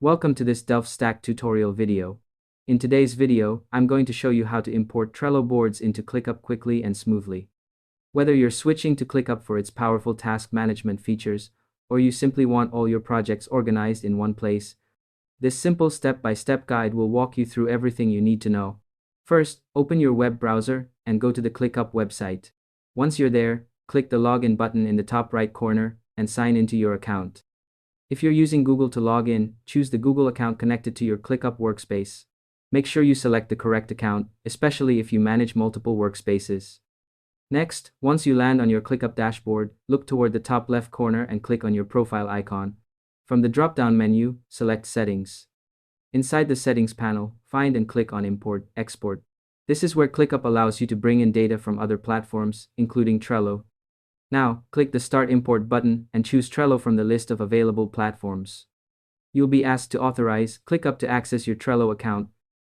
Welcome to this Delft Stack tutorial video. In today's video, I'm going to show you how to import Trello boards into ClickUp quickly and smoothly. Whether you're switching to ClickUp for its powerful task management features, or you simply want all your projects organized in one place, this simple step-by-step guide will walk you through everything you need to know. First, open your web browser and go to the ClickUp website. Once you're there, click the Login button in the top right corner and sign into your account. If you're using Google to log in, choose the Google account connected to your ClickUp workspace. Make sure you select the correct account, especially if you manage multiple workspaces. Next, once you land on your ClickUp dashboard, look toward the top left corner and click on your profile icon. From the drop-down menu, select Settings. Inside the Settings panel, find and click on Import, Export. This is where ClickUp allows you to bring in data from other platforms, including Trello. Now, click the Start Import button and choose Trello from the list of available platforms. You'll be asked to authorize ClickUp to access your Trello account,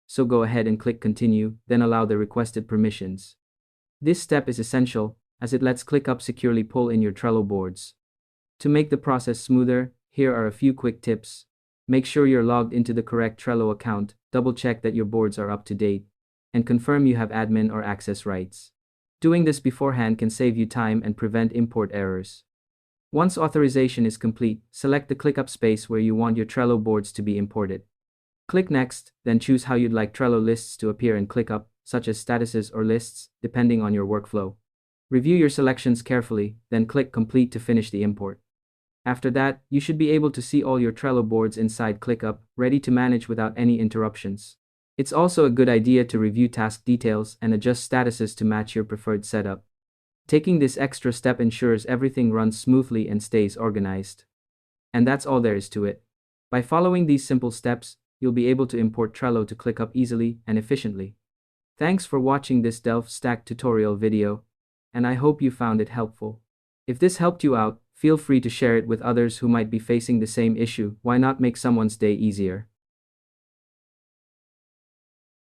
so go ahead and click Continue, then allow the requested permissions. This step is essential, as it lets ClickUp securely pull in your Trello boards. To make the process smoother, here are a few quick tips. Make sure you're logged into the correct Trello account, double-check that your boards are up to date, and confirm you have admin or access rights. Doing this beforehand can save you time and prevent import errors. Once authorization is complete, select the ClickUp space where you want your Trello boards to be imported. Click Next, then choose how you'd like Trello lists to appear in ClickUp, such as statuses or lists, depending on your workflow. Review your selections carefully, then click Complete to finish the import. After that, you should be able to see all your Trello boards inside ClickUp, ready to manage without any interruptions. It's also a good idea to review task details and adjust statuses to match your preferred setup. Taking this extra step ensures everything runs smoothly and stays organized. And that's all there is to it. By following these simple steps, you'll be able to import Trello to ClickUp easily and efficiently. Thanks for watching this Delft Stack tutorial video, and I hope you found it helpful. If this helped you out, feel free to share it with others who might be facing the same issue. Why not make someone's day easier?